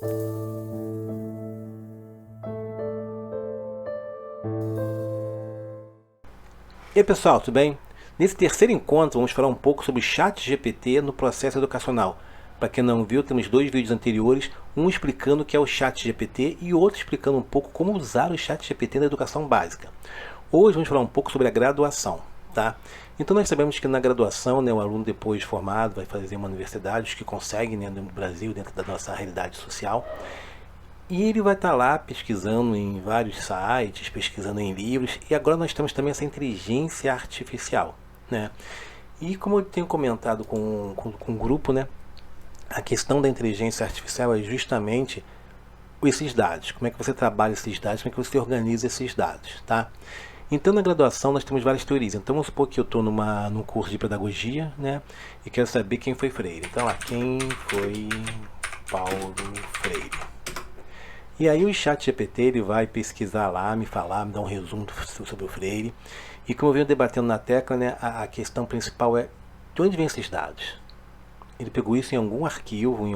E aí pessoal, tudo bem? Nesse terceiro encontro vamos falar um pouco sobre o ChatGPT no processo educacional. Para quem não viu, temos dois vídeos anteriores, um explicando o que é o ChatGPT e outro explicando um pouco como usar o ChatGPT na educação básica. Hoje vamos falar um pouco sobre a graduação, tá? Então nós sabemos que na graduação, né, o aluno depois de formado vai fazer uma universidade, os que conseguem, né, no Brasil, dentro da nossa realidade social. E ele vai estar lá pesquisando em vários sites, pesquisando em livros, e agora nós temos também essa inteligência artificial, né? E como eu tenho comentado com o grupo, né, a questão da inteligência artificial é justamente esses dados, como é que você trabalha esses dados, como é que você organiza esses dados, tá? Então na graduação nós temos várias teorias. Então vamos supor que eu estou num curso de pedagogia, né, e quero saber quem foi Freire. Então lá, quem foi Paulo Freire? E aí o ChatGPT ele vai pesquisar lá, me falar, me dar um resumo sobre o Freire. E como eu venho debatendo na tecla, né, a questão principal é de onde vêm esses dados? Ele pegou isso em algum arquivo, em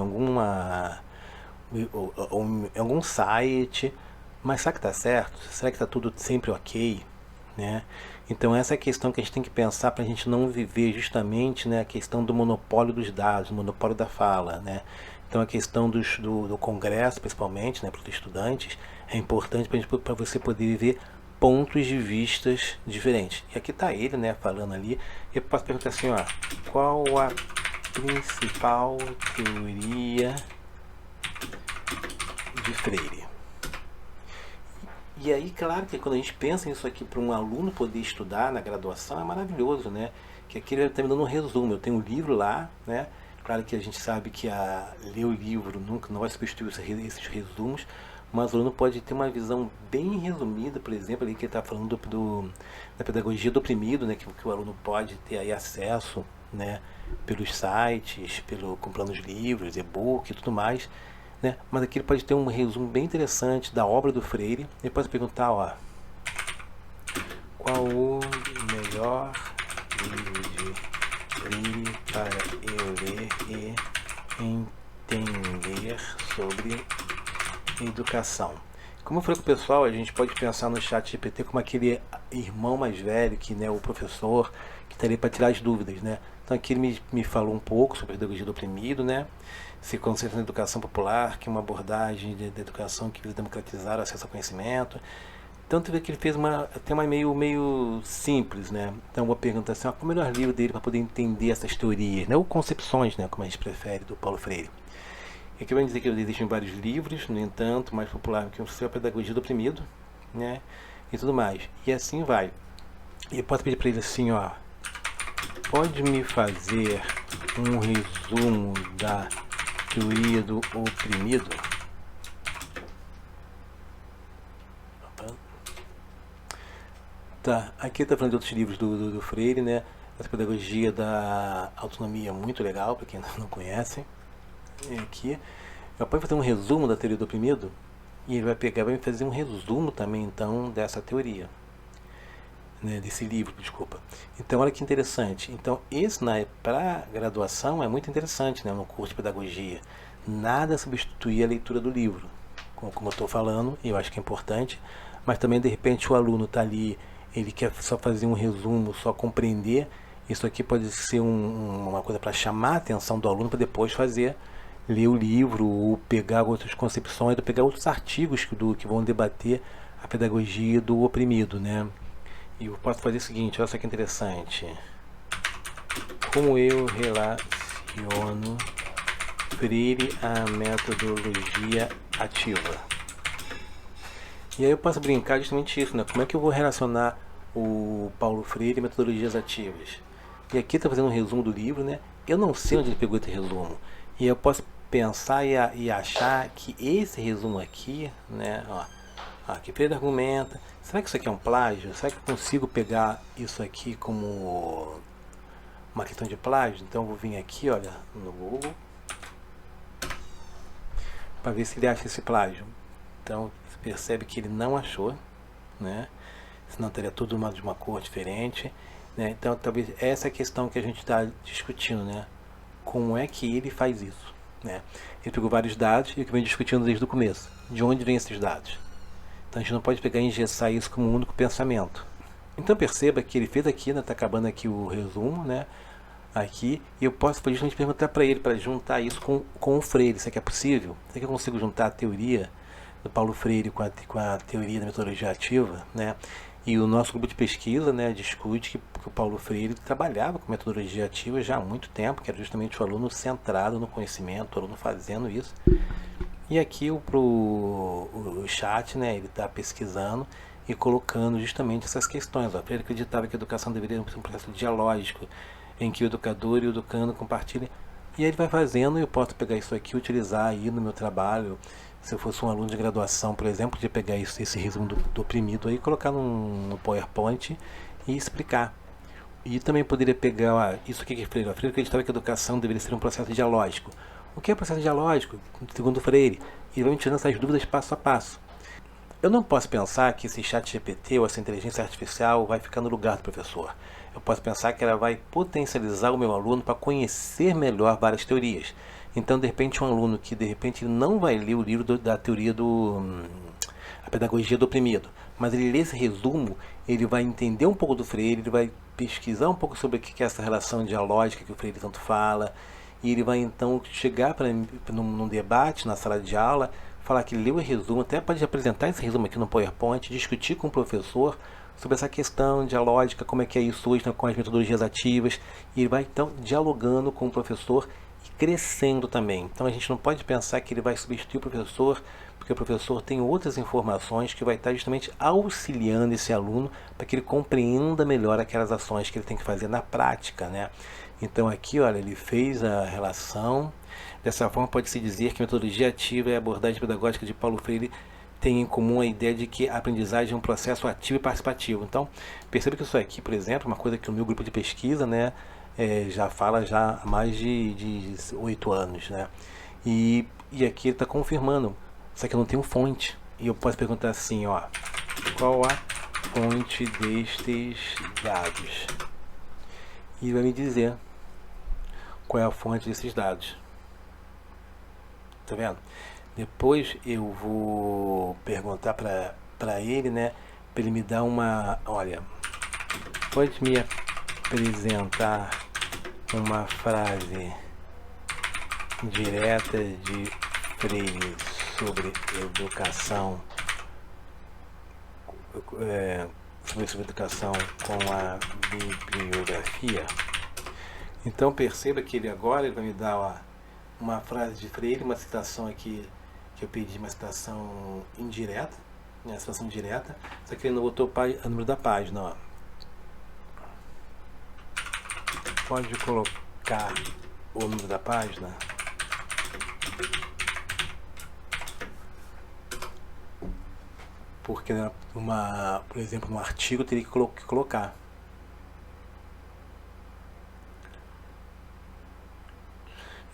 algum site, mas será que está certo? Será que está tudo sempre ok? Né? Então essa é a questão que a gente tem que pensar para a gente não viver justamente, né, a questão do monopólio dos dados, o monopólio da fala, né? Então a questão do congresso, principalmente, né, para os estudantes, é importante para você poder viver pontos de vistas diferentes. E aqui está ele, né, falando ali. Eu posso perguntar assim, ó, qual a principal teoria de Freire? E aí, claro que quando a gente pensa nisso aqui para um aluno poder estudar na graduação, é maravilhoso, né? Que aqui ele está me dando um resumo. Eu tenho um livro lá, né? Claro que a gente sabe que ler o livro nunca não vai substituir esses resumos, mas o aluno pode ter uma visão bem resumida, por exemplo, ali que ele está falando da pedagogia do oprimido, né? Que o aluno pode ter aí acesso, né? Pelos sites, comprando os livros, e-book e tudo mais. Né? Mas aqui ele pode ter um resumo bem interessante da obra do Freire. Ele pode perguntar, ó, qual o melhor livro de Freire para eu ler e entender sobre educação? Como eu falei com o pessoal, a gente pode pensar no chat GPT como aquele irmão mais velho, que, né, o professor, que está ali para tirar as dúvidas, né? Então aqui ele me falou um pouco sobre a pedagogia do oprimido, né? Se concentra na educação popular, que é uma abordagem de educação que visa democratizar o acesso ao conhecimento. Então tu vê que ele fez uma tema meio simples, né? Então eu vou perguntar assim, qual o melhor livro dele para poder entender essas teorias, né? Ou concepções, né? Como a gente prefere, do Paulo Freire. E aqui vai dizer que existem vários livros, no entanto, mais popular que o seu Pedagogia do Oprimido, né? E tudo mais. E assim vai. E eu posso pedir para ele assim, ó, pode me fazer um resumo da teoria do oprimido? Tá, aqui está falando de outros livros do Freire, né? Essa pedagogia da autonomia é muito legal, para quem não conhece. E aqui, eu posso fazer um resumo da teoria do oprimido? E ele vai pegar e vai fazer um resumo também, então, dessa teoria. Né, desse livro, desculpa. Então, olha que interessante. Então, esse para graduação é muito interessante, né, no curso de pedagogia. Nada substitui a leitura do livro, como eu estou falando, e eu acho que é importante, mas também, de repente, o aluno está ali, ele quer só fazer um resumo, só compreender. Isso aqui pode ser uma coisa para chamar a atenção do aluno, para depois ler o livro, ou pegar outras concepções, ou pegar outros artigos que vão debater a pedagogia do oprimido, né? E eu posso fazer o seguinte, olha só que interessante. Como eu relaciono Freire à metodologia ativa? E aí eu posso brincar justamente isso, né? Como é que eu vou relacionar o Paulo Freire e metodologias ativas? E aqui está fazendo um resumo do livro, né? Eu não sei onde ele pegou esse resumo. E eu posso pensar e achar que esse resumo aqui, né? Ó, aqui Freire argumenta. Será que isso aqui é um plágio? Será que eu consigo pegar isso aqui como uma questão de plágio? Então eu vou vir aqui, olha, no Google, para ver se ele acha esse plágio. Então você percebe que ele não achou, né? Senão teria tudo de uma cor diferente, né? Então talvez essa é a questão que a gente está discutindo, né? Como é que ele faz isso? né? Ele pegou vários dados e o que vem discutindo desde o começo. De onde vêm esses dados? Então a gente não pode pegar e engessar isso como um único pensamento. Então perceba que ele fez aqui, né? Tá acabando aqui o resumo, né? Aqui, e eu posso justamente perguntar para ele, para juntar isso com o Freire. Será que é possível? Será que eu consigo juntar a teoria do Paulo Freire com a teoria da metodologia ativa, né? E o nosso grupo de pesquisa, né, discute que o Paulo Freire trabalhava com metodologia ativa já há muito tempo, que era justamente o aluno centrado no conhecimento, o aluno fazendo isso. E aqui o chat, né, ele está pesquisando e colocando justamente essas questões. Ó. Freire acreditava que a educação deveria ser um processo dialógico, em que o educador e o educando compartilhem. E aí ele vai fazendo, e eu posso pegar isso aqui e utilizar aí no meu trabalho. Se eu fosse um aluno de graduação, por exemplo, de pegar isso, esse resumo do oprimido aí, colocar no PowerPoint e explicar. E também poderia pegar isso aqui que Freire acreditava que a educação deveria ser um processo dialógico. O que é processo dialógico, segundo Freire? E vai me tirando essas dúvidas passo a passo. Eu não posso pensar que esse chat GPT ou essa inteligência artificial vai ficar no lugar do professor. Eu posso pensar que ela vai potencializar o meu aluno para conhecer melhor várias teorias. Então, de repente, um aluno que de repente não vai ler o livro da teoria a pedagogia do oprimido, mas ele lê esse resumo, ele vai entender um pouco do Freire, ele vai pesquisar um pouco sobre o que é essa relação dialógica que o Freire tanto fala, e ele vai então chegar num debate na sala de aula, falar que leu o resumo, até pode apresentar esse resumo aqui no PowerPoint, discutir com o professor sobre essa questão dialógica, como é que é isso hoje com as metodologias ativas, e ele vai então dialogando com o professor e crescendo também. Então a gente não pode pensar que ele vai substituir o professor, porque o professor tem outras informações que vai estar justamente auxiliando esse aluno para que ele compreenda melhor aquelas ações que ele tem que fazer na prática, né? Então aqui, olha, ele fez a relação. Dessa forma, pode-se dizer que a metodologia ativa e a abordagem pedagógica de Paulo Freire têm em comum a ideia de que a aprendizagem é um processo ativo e participativo. Então, perceba que isso aqui, por exemplo, é uma coisa que o meu grupo de pesquisa, né, já fala já há mais de 8 anos, né? E aqui ele está confirmando, só que eu não tenho fonte. E eu posso perguntar assim, ó, qual a fonte destes dados? E ele vai me dizer qual é a fonte desses dados. Tá vendo? Depois eu vou perguntar para ele, né? Para ele me dar uma... Olha, pode me apresentar uma frase direta de Freire sobre educação, sobre educação com a bibliografia. Então perceba que ele agora vai me dar uma frase de Freire, uma citação aqui que eu pedi, uma citação indireta, né, citação direta, só que ele não botou o número da página, ó. Pode colocar o número da página? Porque por exemplo, no artigo eu teria que colocar.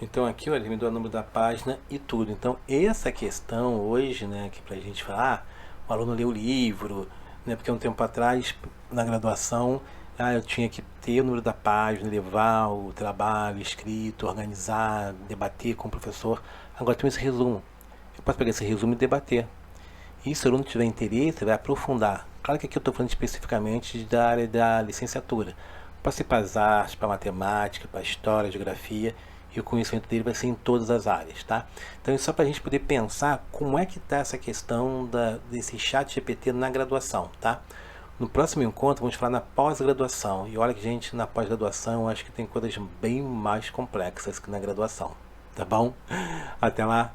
Então aqui, olha, ele me deu o número da página e tudo. Então essa questão hoje, né, que pra gente falar, o aluno lê o livro, né, porque um tempo atrás, na graduação, eu tinha que ter o número da página, levar o trabalho escrito, organizar, debater com o professor. Agora tem esse resumo. Eu posso pegar esse resumo e debater. E se o aluno tiver interesse, vai aprofundar. Claro que aqui eu estou falando especificamente da área da licenciatura. Pode ser para as artes, para matemática, para história, geografia, e o conhecimento dele vai ser em todas as áreas, tá? Então é só para a gente poder pensar como é que está essa questão desse chat GPT na graduação, tá? No próximo encontro vamos falar na pós-graduação. E olha que, gente, na pós-graduação eu acho que tem coisas bem mais complexas que na graduação, tá bom? Até lá!